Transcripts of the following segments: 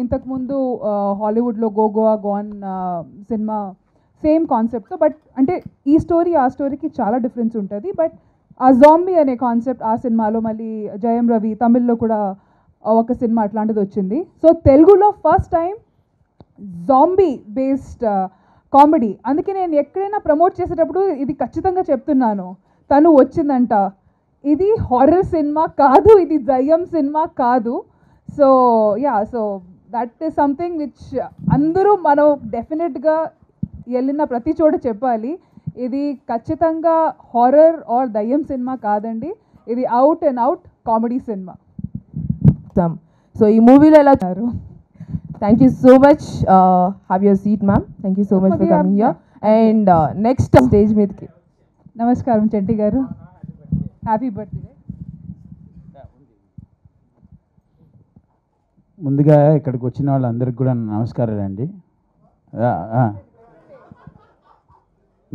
ఇంతకుముందు హాలీవుడ్లో Goa gonna cinema same కాన్సెప్ట్తో, బట్ అంటే ఈ స్టోరీ ఆ స్టోరీకి చాలా డిఫరెన్స్ ఉంటుంది. బట్ ఆ జాంబీ అనే కాన్సెప్ట్ ఆ సినిమాలో మళ్ళీ జయం రవి తమిళ్లో కూడా ఒక సినిమా అట్లాంటిది వచ్చింది. సో తెలుగులో first time zombie based comedy. అందుకే నేను ఎక్కడైనా ప్రమోట్ చేసేటప్పుడు ఇది ఖచ్చితంగా చెప్తున్నాను, తను వచ్చిందంట. ఇది హారర్ సినిమా కాదు, ఇది దయ్యం సినిమా కాదు. So yeah, so that is something which అందరూ మనం డెఫినెట్గా వెళ్ళిన ప్రతి చోట చెప్పాలి. ఇది ఖచ్చితంగా హారర్ ఆర్ దయ్యం సినిమా కాదండి, ఇది out and out comedy cinema. So ఈ మూవీలో ఎలా ఉన్నారు? Thank you so much. Have your seat ma'am. Thank you so much for coming here. And next stage మీదకి నమస్కారం చంటి గారు, హ్యాపీ బర్త్డే. ముందుగా ఇక్కడికి వచ్చిన వాళ్ళందరికీ కూడా నమస్కారాలండి.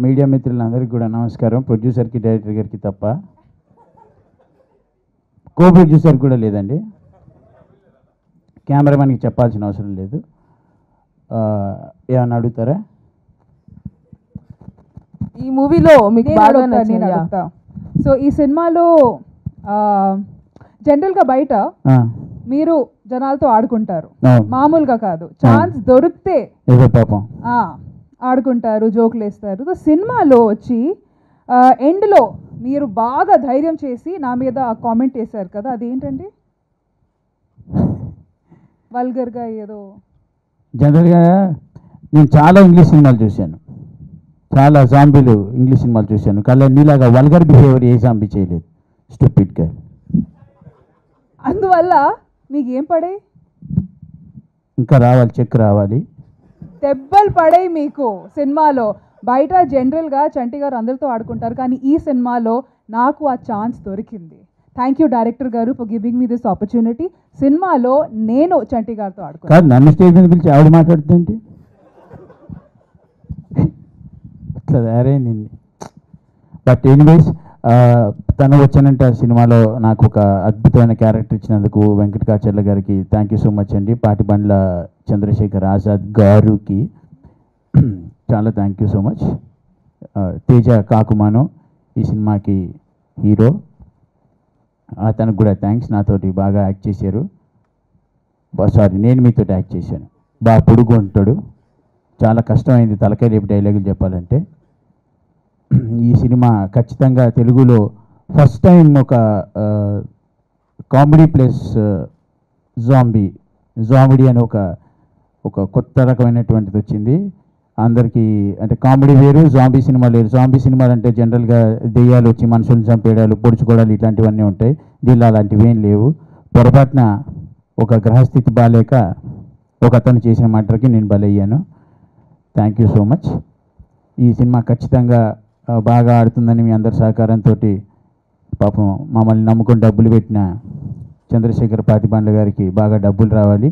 మీడియా మిత్రులందరికీ కూడా నమస్కారం. ప్రొడ్యూసర్కి డైరెక్టర్ గారికి తప్ప కో ప్రొడ్యూసర్ కూడా లేదండి, కెమెరామెన్కి చెప్పాల్సిన అవసరం లేదు. ఏమన్నా అడుగుతారా? ఈ మూవీలో మీకు బాగా నచ్చింది? సో ఈ సినిమాలో జనరల్గా బయట మీరు జనాలతో ఆడుకుంటారు, మామూలుగా కాదు, ఛాన్స్ దొరికితే పాపం ఆడుకుంటారు, జోకులు వేస్తారు. సో సినిమాలో వచ్చి ఎండ్లో మీరు బాగా ధైర్యం చేసి నా మీద కామెంట్ వేశారు కదా, అదేంటండి? వల్గర్గా ఏదో. జనరల్గా నేను చాలా ఇంగ్లీష్ సినిమాలు చూశాను, చాలా జాంబీలు ఇంగ్లీష్ సినిమాలు చూశాను, కానీ నీలాగా వల్గర్ బిహేవియర్ ఏ జాంబీ చేయలేదు. Stupid girl. అందువల్ల మీకు ఏం పడాయి? ఇంకా రావాలి, చెక్ రావాలి. దెబ్బలు పడాయి మీకు సినిమాలో. బయట జనరల్గా చంటి గారు అందరితో ఆడుకుంటారు, కానీ ఈ సినిమాలో నాకు ఆ ఛాన్స్ దొరికింది. థ్యాంక్ యూ డైరెక్టర్ గారు for giving me this opportunity. సినిమాలో నేను చంటి గారితో ఆడుకున్నాను. నన్ను స్టేజ్ మీద పిలిచి ఆవిడ మాట్లాడుతుంటే అట్లా తయారైంది. బట్ ఎనీవేస్, తను వచ్చానంటే ఆ సినిమాలో నాకు ఒక అద్భుతమైన క్యారెక్టర్ ఇచ్చినందుకు వెంకటకాచర్ల గారికి థ్యాంక్ యూ సో మచ్ అండి. పాటిబండ్ల చంద్రశేఖర్ ఆజాద్ గారికి చాలా thank you so much. Teja Kakumanu ఈ సినిమాకి హీరో, అతనికి కూడా థ్యాంక్స్. నాతోటి బాగా యాక్ట్ చేశారు. సారీ, నేను మీతో యాక్ట్ చేశాను. బాగా పొడుగు ఉంటాడు, చాలా కష్టమైంది తలకాయ రేపు డైలాగులు చెప్పాలంటే. ఈ సినిమా ఖచ్చితంగా తెలుగులో ఫస్ట్ టైం ఒక కామెడీ ప్లస్ జాంబీ అని ఒక కొత్త రకమైనటువంటిది వచ్చింది అందరికీ. అంటే కామెడీ వేరు, జాంబీ సినిమా లేరు. జాంబీ సినిమాలు అంటే జనరల్గా దెయ్యాలు వచ్చి మనుషులు చంపేయడాలు, పొడుచుకోవడాలు ఇట్లాంటివన్నీ ఉంటాయి. దీనిలో అలాంటివి ఏం లేవు. పొరపాటున ఒక గ్రహస్థితి బాలేక ఒక అతను చేసిన మర్డర్కి నేను బలయ్యాను. Thank you so much. ఈ సినిమా ఖచ్చితంగా బాగా ఆడుతుందని మీ అందరి సహకారంతో, పాపం మమ్మల్ని నమ్ముకొని డబ్బులు పెట్టిన చంద్రశేఖర్ పాతిబండ్ల గారికి బాగా డబ్బులు రావాలి.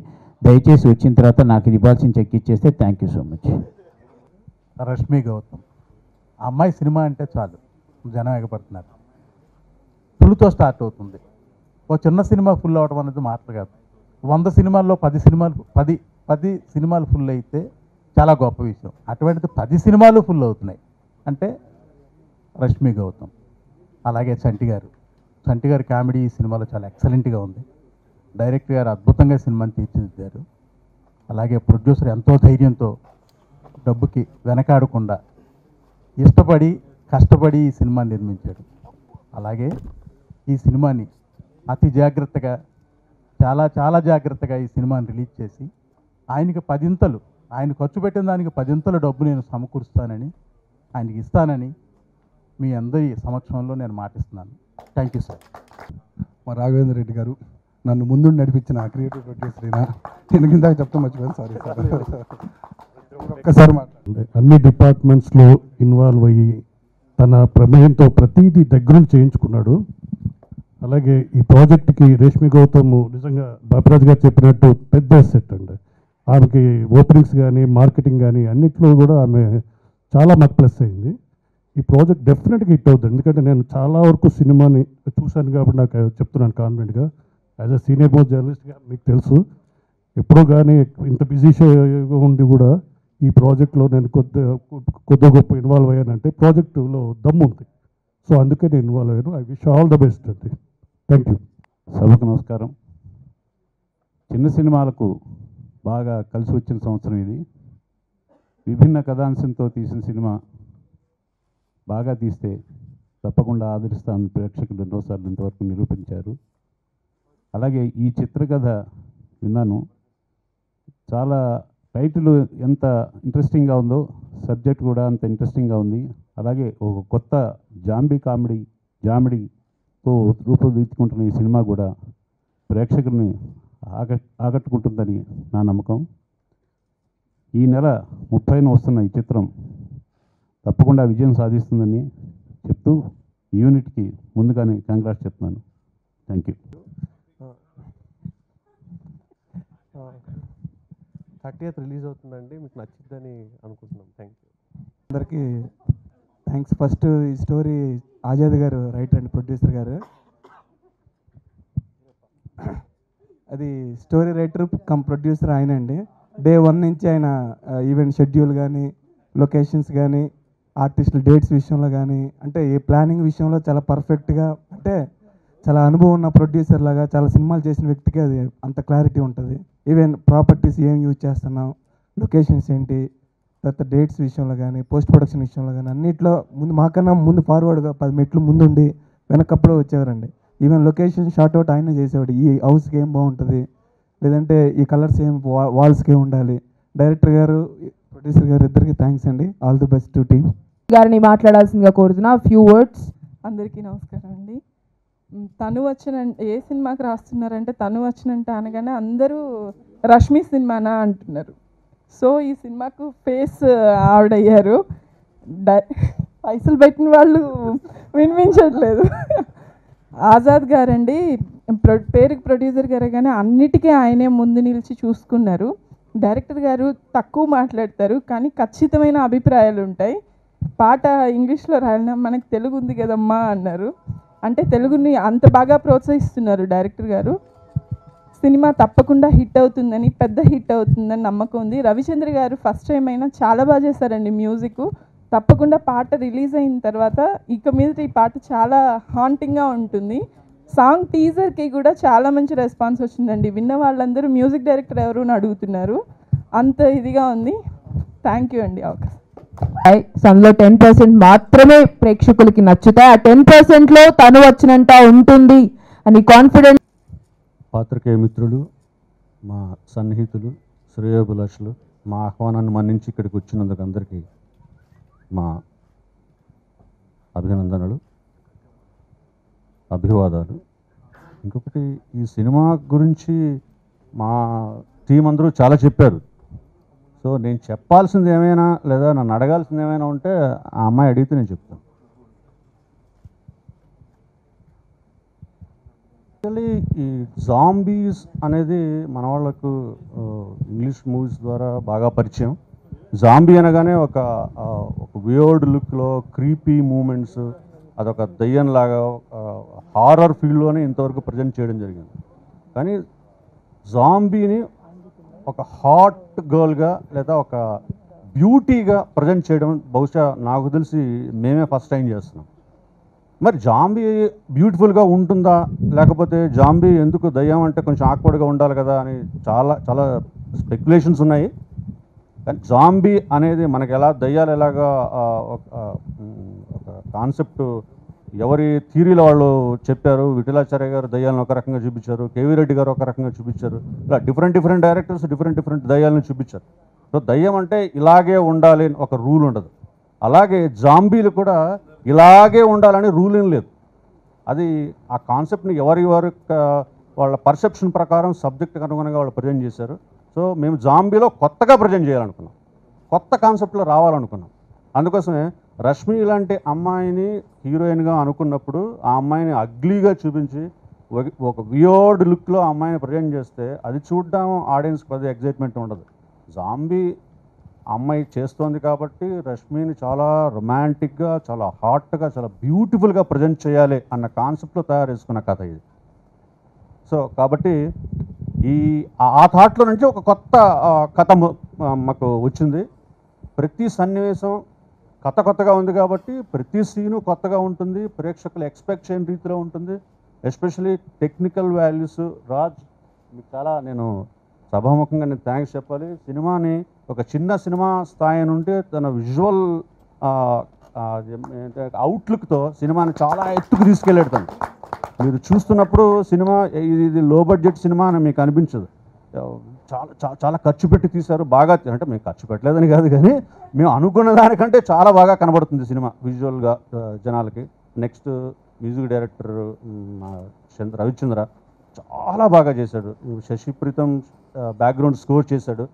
దయచేసి వచ్చిన తర్వాత నాకు ఇవ్వాల్సిన చెక్ ఇచ్చేస్తే thank you so much. Rashmi Gautam, ఆ అమ్మాయి సినిమా అంటే చాలు జనం ఎగపడుతున్నారు. ఫుల్తో స్టార్ట్ అవుతుంది. ఒక చిన్న సినిమా ఫుల్ అవడం అనేది మాటలు కాదు. 100 సినిమాల్లో 10 సినిమాలు ఫుల్ అయితే చాలా గొప్ప విషయం. అటువంటిది 10 సినిమాలు ఫుల్ అవుతున్నాయి అంటే రష్మి గౌతమ్. అలాగే చంటి గారు కామెడీ ఈ సినిమాలో చాలా ఎక్సలెంట్గా ఉంది. డైరెక్టర్ గారు అద్భుతంగా సినిమాని తీర్చిదిద్దారు. అలాగే ప్రొడ్యూసర్ ఎంతో ధైర్యంతో, డబ్బుకి వెనకాడకుండా ఇష్టపడి కష్టపడి ఈ సినిమాని నిర్మించాడు. అలాగే ఈ సినిమాని అతి జాగ్రత్తగా, చాలా జాగ్రత్తగా ఈ సినిమాని రిలీజ్ చేసి ఆయనకి 10 ఆయన ఖర్చు పెట్టిన దానికి 10 డబ్బు నేను సమకూరుస్తానని, ఆయనకి ఇస్తానని మీ అందరి సమక్షంలో నేను మాటిస్తున్నాను. Thank you sir. మా రాఘవేంద్ర రెడ్డి గారు నన్ను ముందు నడిపించిన క్రియేటివ్ ప్రొడ్యూసర్ అయినా, నేను కింద చెప్తా మర్చిపోయాను, సారీ సార్. ఒక్కసారి మాట్లాడండి. అన్ని డిపార్ట్మెంట్స్లో ఇన్వాల్వ్ అయ్యి తన ప్రమేయంతో ప్రతిదీ దగ్గరుండి చేయించుకున్నాడు. అలాగే ఈ ప్రాజెక్ట్కి రేష్మి గౌతమ్ నిజంగా బాపిరాజు గారు చెప్పినట్టు పెద్ద సెట్ అండి. ఆమెకి ఓపెనింగ్స్ కానీ మార్కెటింగ్ కానీ అన్నిట్లో కూడా ఆమె చాలా మాకు ప్లస్ అయింది. ఈ ప్రాజెక్ట్ డెఫినెట్గా హిట్ అవుతుంది. ఎందుకంటే నేను చాలా వరకు సినిమాని చూశాను కాబట్టి నాకు చెప్తున్నాను కాన్ఫిడెంట్గా. యాజ్ అ సీనియర్ మోస్ట్ జర్నలిస్ట్గా మీకు తెలుసు ఎప్పుడూ కానీ ఇంత బిజీ ఉండి కూడా ఈ ప్రాజెక్ట్లో నేను కొద్ది గొప్ప ఇన్వాల్వ్ అయ్యానంటే ప్రాజెక్టులో దమ్ము ఉంది. సో అందుకే నేను ఇన్వాల్వ్ అయ్యాను. I wish all the best అండి. Thank you. సభకు నమస్కారం. చిన్న సినిమాలకు బాగా కలిసి వచ్చిన సంవత్సరం ఇది. విభిన్న కథాంశంతో తీసిన సినిమా బాగా తీస్తే తప్పకుండా ఆదరిస్తామని ప్రేక్షకులు ఎన్నోసార్లు ఇంతవరకు నిరూపించారు. అలాగే ఈ చిత్రకథ విన్నాను, చాలా టైటిల్ ఎంత ఇంట్రెస్టింగ్గా ఉందో సబ్జెక్ట్ కూడా అంత ఇంట్రెస్టింగ్గా ఉంది. అలాగే ఒక కొత్త జామిడితో రూపుదిద్దుకుంటున్న ఈ సినిమా కూడా ప్రేక్షకుల్ని ఆకట్టుకుంటుందని నా నమ్మకం. ఈ నెల 30న వస్తున్న ఈ చిత్రం తప్పకుండా విజయం సాధిస్తుందని చెప్తూ యూనిట్కి ముందుగానే కంగ్రాట్స్ చెప్తున్నాను. Thank you. 30th రిలీజ్ అవుతుందండి, మీకు నచ్చిద్దని అనుకుంటున్నాం. Thank you. అందరికీ థ్యాంక్స్. ఫస్ట్ ఈ స్టోరీ ఆజాద్ గారు రైటర్ అండ్ ప్రొడ్యూసర్ గారు. అది స్టోరీ రైటర్ కమ్ ప్రొడ్యూసర్ ఆయన అండి. డే 1 నుంచి ఆయన ఈవెంట్ షెడ్యూల్ కానీ, లొకేషన్స్ కానీ, ఆర్టిస్టుల డేట్స్ విషయంలో కానీ, అంటే ఈ ప్లానింగ్ విషయంలో చాలా పర్ఫెక్ట్గా, అంటే చాలా అనుభవం ఉన్న ప్రొడ్యూసర్ లాగా చాలా సినిమాలు చేసిన వ్యక్తికి అది అంత క్లారిటీ ఉంటుంది. ఈవెన్ ప్రాపర్టీస్ ఏం యూజ్ చేస్తున్నాం, లొకేషన్స్ ఏంటి, తర్వాత డేట్స్ విషయంలో కానీ, పోస్ట్ ప్రొడక్షన్ విషయంలో కానీ అన్నిట్లో ముందు మాకన్నా ముందు ఫార్వర్డ్గా 10 మెట్లు ముందుండి వెనకప్పుడు వచ్చేవారండి. ఈవెన్ లొకేషన్ షార్ట్అవుట్ ఆయన చేసేవాడు. ఈ హౌస్కి ఏం బాగుంటుంది, లేదంటే ఈ కలర్స్ ఏం వాల్స్కి ఏం ఉండాలి. డైరెక్టర్ గారు, ప్రొడ్యూసర్ గారు ఇద్దరికి థ్యాంక్స్ అండి. All the best to team. గారిని మాట్లాడాల్సిందిగా కోరుతున్నా. Few words. అందరికీ నమస్కారం అండి. తను వచ్చిన ఏ సినిమాకి రాస్తున్నారంటే తను వచ్చినంటే అనగానే అందరూ రష్మి సినిమానా అంటున్నారు. సో ఈ సినిమాకు ఫేస్ ఆవిడయ్యారు. పైసలు పెట్టిన వాళ్ళు వినిపించట్లేదు. ఆజాద్ గారండి, పేరుకి ప్రొడ్యూసర్ గారే కానీ అన్నిటికీ ఆయనే ముందు నిలిచి చూసుకున్నారు. డైరెక్టర్ గారు తక్కువ మాట్లాడతారు కానీ ఖచ్చితమైన అభిప్రాయాలు ఉంటాయి. పాట ఇంగ్లీష్లో రాయాలన్నా మనకు తెలుగు ఉంది కదమ్మా అన్నారు. అంటే తెలుగుని అంత బాగా ప్రోత్సహిస్తున్నారు డైరెక్టర్ గారు. సినిమా తప్పకుండా హిట్ అవుతుందని, పెద్ద హిట్ అవుతుందని నమ్మకం ఉంది. రవిచంద్ర గారు ఫస్ట్ టైం అయినా చాలా బాగా చేశారండి మ్యూజిక్. తప్పకుండా పాట రిలీజ్ అయిన తర్వాత ఇక మీద ఈ పాట చాలా హాంటింగ్గా ఉంటుంది. సాంగ్ టీజర్కి కూడా చాలా మంచి రెస్పాన్స్ వచ్చిందండి. విన్న వాళ్ళందరూ మ్యూజిక్ డైరెక్టర్ ఎవరు అని అడుగుతున్నారు. అంత ఇదిగా ఉంది. థ్యాంక్ యూ అండి అవకాశం. అందులో 10% మాత్రమే ప్రేక్షకులకి నచ్చుతాయి. ఆ 10%లో తను వచ్చినంత ఉంటుంది అని కాన్ఫిడెంట్. పాత్రికేయ మిత్రులు, మా సన్నిహితులు, శ్రేయోభిలాషులు, మా ఆహ్వానాన్ని మన్నించి ఇక్కడికి వచ్చినందుకు అందరికీ మా అభినందనలు, అభివాదాలు. ఇంకొకటి, ఈ సినిమా గురించి మా టీం అందరూ చాలా చెప్పారు. సో నేను చెప్పాల్సింది ఏమైనా లేదా నన్ను అడగాల్సింది ఏమైనా ఉంటే ఆ అమ్మాయి అడిగితే నేను చెప్తాను. యాక్చువల్లీ ఈ జాంబీస్ అనేది మన వాళ్ళకు ఇంగ్లీష్ మూవీస్ ద్వారా బాగా పరిచయం. జాంబీ అనగానే ఒక వియర్డ్ లుక్లో క్రీపీ మూమెంట్స్, అదొక దయ్యంలాగా హారర్ ఫీల్డ్లోనే ఇంతవరకు ప్రజెంట్ చేయడం జరిగింది. కానీ జాంబీని ఒక హాట్ గర్ల్గా లేదా ఒక బ్యూటీగా ప్రజెంట్ చేయడం బహుశా నాకు తెలిసి మేమే ఫస్ట్ టైం చేస్తున్నాం. మరి జాంబీ బ్యూటిఫుల్గా ఉంటుందా, లేకపోతే జాంబీ ఎందుకు దయ్యం అంటే కొంచెం ఆక్వర్డ్గా ఉండాలి కదా అని చాలా చాలా స్పెక్యులేషన్స్ ఉన్నాయి. కానీ జాంబీ అనేది మనకి ఎలా దయ్యాలు ఎలాగా ఒక కాన్సెప్ట్ ఎవరి థియరీలో వాళ్ళు చెప్పారు. విఠలాచార్య గారు దయ్యాలను ఒక రకంగా చూపించారు, కేవీ రెడ్డి గారు ఒక రకంగా చూపించారు. ఇలా డిఫరెంట్ డైరెక్టర్స్ డిఫరెంట్ దయ్యాలను చూపించారు. సో దయ్యం అంటే ఇలాగే ఉండాలి ఒక రూల్ ఉండదు. అలాగే జాంబీలు కూడా ఇలాగే ఉండాలని రూల్ ఏం లేదు. అది ఆ కాన్సెప్ట్ని ఎవరి వాళ్ళ పర్సెప్షన్ ప్రకారం సబ్జెక్ట్కి అనుగుణంగా వాళ్ళు ప్రజెంట్ చేశారు. సో మేము జాంబీలో కొత్తగా ప్రజెంట్ చేయాలనుకున్నాం, కొత్త కాన్సెప్ట్లో రావాలనుకున్నాం. అందుకోసమే రష్మి లాంటి అమ్మాయిని హీరోయిన్గా అనుకున్నప్పుడు ఆ అమ్మాయిని అగ్లీగా చూపించి ఒక వియర్డ్ లుక్లో ఆ అమ్మాయిని ప్రజెంట్ చేస్తే అది చూడడం ఆడియన్స్కి అది ఎగ్జైట్మెంట్ ఉండదు. జాంబీ అమ్మాయి చేస్తోంది కాబట్టి రష్మిని చాలా రొమాంటిక్గా, చాలా హాట్గా, చాలా బ్యూటిఫుల్గా ప్రజెంట్ చేయాలి అన్న కాన్సెప్ట్లో తయారు చేసుకున్న కథ ఇది. సో కాబట్టి ఆ థాట్లో నుంచి ఒక కొత్త కథ మాకు వచ్చింది. ప్రతి సన్నివేశం కొత్తగా ఉంది కాబట్టి ప్రతి సీను కొత్తగా ఉంటుంది, ప్రేక్షకులు ఎక్స్పెక్ట్ చేయని రీతిలో ఉంటుంది. ఎస్పెషలీ టెక్నికల్ వాల్యూస్ రాజ్ మీకు చాలా నేను సభాముఖంగా నేను థ్యాంక్స్ చెప్పాలి. సినిమాని ఒక చిన్న సినిమా స్థాయి నుండి తన విజువల్ అవుట్లుక్తో సినిమాని చాలా ఎత్తుకు తీసుకెళ్ళాడు తను. మీరు చూస్తున్నప్పుడు సినిమా ఇది లో బడ్జెట్ సినిమా అని మీకు అనిపించదు. చాలా ఖర్చు పెట్టి తీశారు. బాగా అంటే మేము ఖర్చు పెట్టలేదని కాదు, కానీ మేము అనుకున్న దానికంటే చాలా బాగా కనబడుతుంది సినిమా విజువల్గా జనాలకి. నెక్స్ట్ మ్యూజిక్ డైరెక్టర్ రవిచంద్ర చాలా బాగా చేశాడు. శశిప్రీతం బ్యాక్గ్రౌండ్ స్కోర్ చేశాడు.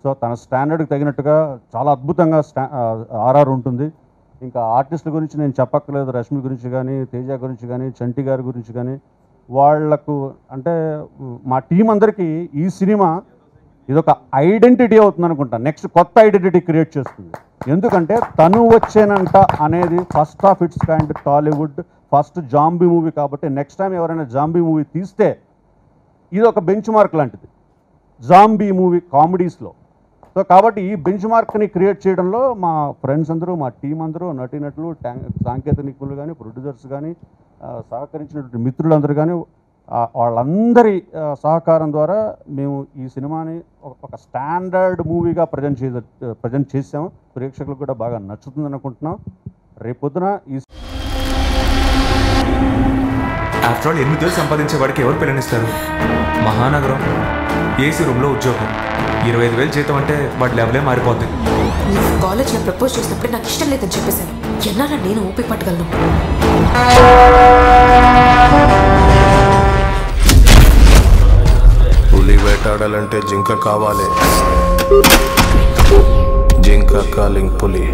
సో తన స్టాండర్డ్కి తగినట్టుగా చాలా అద్భుతంగా ఆర్ఆర్ ఉంటుంది. ఇంకా ఆర్టిస్టుల గురించి నేను చెప్పక్కర్లేదు. రష్మి గురించి కానీ, తేజ గురించి కానీ, చంటి గారి గురించి కానీ, వాళ్లకు అంటే మా టీం అందరికీ ఈ సినిమా ఇదొక ఐడెంటిటీ అవుతుంది అనుకుంటా. నెక్స్ట్ కొత్త ఐడెంటిటీ క్రియేట్ చేస్తుంది. ఎందుకంటే తను వచ్చేనంట అనేది first of it's kind Tollywood first zombie movie కాబట్టి నెక్స్ట్ టైం ఎవరైనా జాంబీ మూవీ తీస్తే ఇది ఒక బెంచ్ మార్క్ లాంటిది జాంబీ మూవీ కామెడీస్లో. సో కాబట్టి ఈ బెంచ్ మార్క్ని క్రియేట్ చేయడంలో మా ఫ్రెండ్స్ అందరూ, మా టీం అందరూ, నటీనటులు, సాంకేతిక నిపుణులు కానీ, ప్రొడ్యూసర్స్ కానీ, సహకరించినటువంటి మిత్రులందరూ కానీ వాళ్ళందరి సహకారం ద్వారా మేము ఈ సినిమాని ఒక స్టాండర్డ్ మూవీగా ప్రజెంట్ చేసాము. ప్రేక్షకులకు కూడా బాగా నచ్చుతుంది అనుకుంటున్నాం. రేపొద్దున ఈ ఆఫ్టర్ ఆల్ 8 వేలు సంపాదించే వాడికి ఎవరు పిల్లనిస్తారు? మహానగరం ఏసీ రూమ్లో ఉద్యోగం 25,000 జీతం అంటే వాడి లెవెలే మారిపోద్ది. నీవు కాలేజ్లో ప్రపోజ్ చేసినప్పుడే నాకు ఇష్టం లేదని చెప్పేశాను. ఎన్నాళ్ళ నేను ఊపి పట్టగలను? పులి వేటాడాలంటే జింక కావాలి. జింక కాలింగ్ పులి.